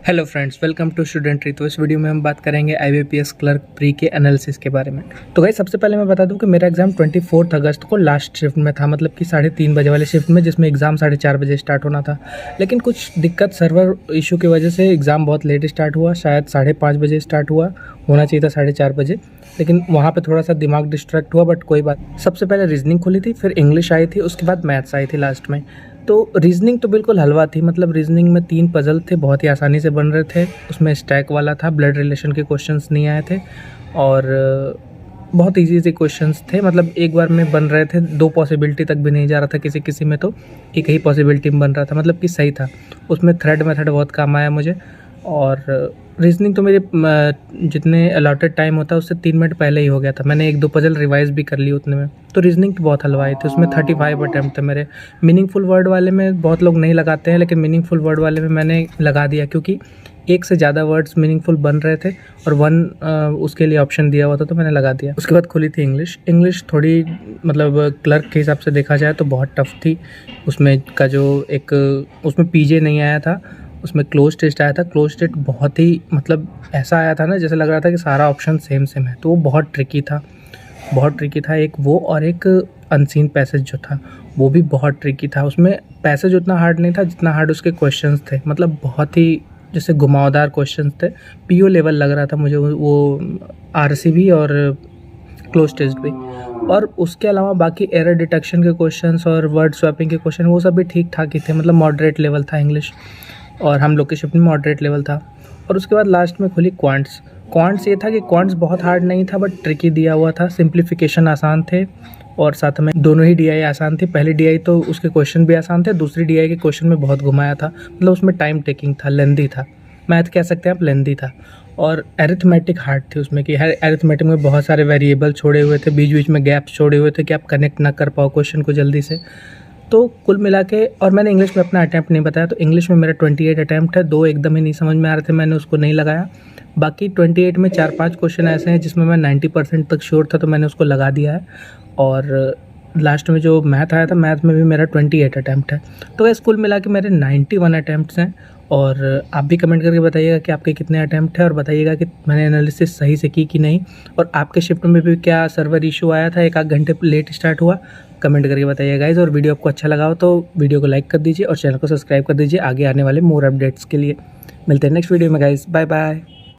Hello friends, welcome to Student Tree. तो इस वीडियो में हम बात करेंगे IBPS क्लर्क प्री के एनालिसिस के बारे में। तो गाइस, सबसे पहले मैं बता दूं कि मेरा एग्जाम 24 अगस्त को लास्ट शिफ्ट में था, मतलब कि 3:30 बजे वाले शिफ्ट में, जिसमें एग्ज़ाम 4:30 बजे स्टार्ट होना था। लेकिन कुछ दिक्कत सर्वर इशू की वजह से एग्ज़ाम बहुत लेट स्टार्ट हुआ, शायद 5:30 बजे स्टार्ट होना चाहिए था 4:30 बजे। लेकिन वहाँ पे थोड़ा सा दिमाग डिस्ट्रैक्ट हुआ, बट कोई बात। सबसे पहले रीजनिंग खुली थी, फिर इंग्लिश आई थी, उसके बाद मैथ्स आई थी लास्ट में। तो रीजनिंग तो बिल्कुल हलवा थी, मतलब रीजनिंग में 3 पज़ल थे, बहुत ही आसानी से बन रहे थे। उसमें स्टैक वाला था, ब्लड रिलेशन के क्वेश्चंस नहीं आए थे और बहुत इजी क्वेश्चंस थे। मतलब एक बार में बन रहे थे, 2 पॉसिबिलिटी तक भी नहीं जा रहा था किसी किसी में, तो एक ही पॉसिबिलिटी में बन रहा था, मतलब कि सही था। उसमें थ्रेड मेथड बहुत काम आया मुझे। और रीजनिंग तो मेरे जितने अलॉटेड टाइम होता है उससे 3 मिनट पहले ही हो गया था। मैंने 1-2 पजल रिवाइज़ भी कर ली उतने में। तो रीजनिंग तो बहुत हलवाई थी, उसमें 35 अटैम्प्ट थे मेरे। मीनिंगफुल वर्ड वाले में बहुत लोग नहीं लगाते हैं, लेकिन मीनिंगफुल वर्ड वाले में मैंने लगा दिया, क्योंकि एक से ज़्यादा वर्ड्स मीनिंगफुल बन रहे थे और 1 उसके लिए ऑप्शन दिया हुआ था, तो मैंने लगा दिया। उसके बाद खुली थी इंग्लिश थोड़ी, मतलब क्लर्क के हिसाब से देखा जाए तो बहुत टफ थी। उसमें का जो एक उसमें पीजे नहीं आया था, उसमें क्लोज टेस्ट आया था। क्लोज टेस्ट बहुत ही, मतलब ऐसा आया था ना, जैसे लग रहा था कि सारा ऑप्शन सेम है। तो वो बहुत ट्रिकी था। एक वो, और एक अनसीन पैसेज जो था वो भी बहुत ट्रिकी था। उसमें पैसेज उतना हार्ड नहीं था जितना हार्ड उसके क्वेश्चंस थे, मतलब बहुत ही जैसे घुमावदार क्वेश्चंस थे। पीओ लेवल लग रहा था मुझे वो आरसी भी और क्लोज टेस्ट भी। और उसके अलावा बाकी एरर डिटेक्शन के क्वेश्चंस और वर्ड स्वैपिंग के क्वेश्चन वो सब भी ठीक ठाक ही थे, मतलब मॉडरेट लेवल था इंग्लिश, और हम लोग के शिफ्ट में मॉडरेट लेवल था। और उसके बाद लास्ट में खुली क्वांट्स ये था कि क्वांट्स बहुत हार्ड नहीं था, बट ट्रिकी दिया हुआ था। सिंप्लीफिकेशन आसान थे और साथ में दोनों ही डीआई आसान थी। पहली डीआई तो उसके क्वेश्चन भी आसान थे, दूसरी डीआई के क्वेश्चन में बहुत घुमाया था, मतलब उसमें टाइम टेकिंग था, लेंदी था। मैथ कह सकते हैं आप, लेंदी था। और एरिथमेटिक हार्ड थी उसमें, कि हर एरिथमेटिक में बहुत सारे वेरिएबल छोड़े हुए थे, बीच बीच में गैप्स छोड़े हुए थे कि आप कनेक्ट ना कर पाओ क्वेश्चन को जल्दी से। तो कुल मिला के, और मैंने इंग्लिश में अपना अटैम्प्ट नहीं बताया, तो इंग्लिश में मेरा 28 अटैम्प्ट है। 2 एकदम ही नहीं समझ में आ रहे थे, मैंने उसको नहीं लगाया। बाकी 28 में 4-5 क्वेश्चन ऐसे हैं जिसमें मैं 90% तक श्योर था, तो मैंने उसको लगा दिया है। और लास्ट में जो मैथ आया था, मैथ में भी मेरा 28 अटैम्प्ट है। तो वैसे कुल मिला के मेरे 91 अटैम्प्ट्स हैं। और आप भी कमेंट करके बताइएगा कि आपके कितने अटैम्प्ट है, और बताइएगा कि मैंने एनालिसिस सही से की कि नहीं। और आपके शिफ्ट में भी क्या सर्वर इशू आया था, 1 घंटे लेट स्टार्ट हुआ, कमेंट करके बताइएगा गाइज़। और वीडियो आपको अच्छा लगा हो तो वीडियो को लाइक कर दीजिए और चैनल को सब्सक्राइब कर दीजिए आगे आने वाले मोर अपडेट्स के लिए। मिलते हैं नेक्स्ट वीडियो में गाइज़, बाय बाय।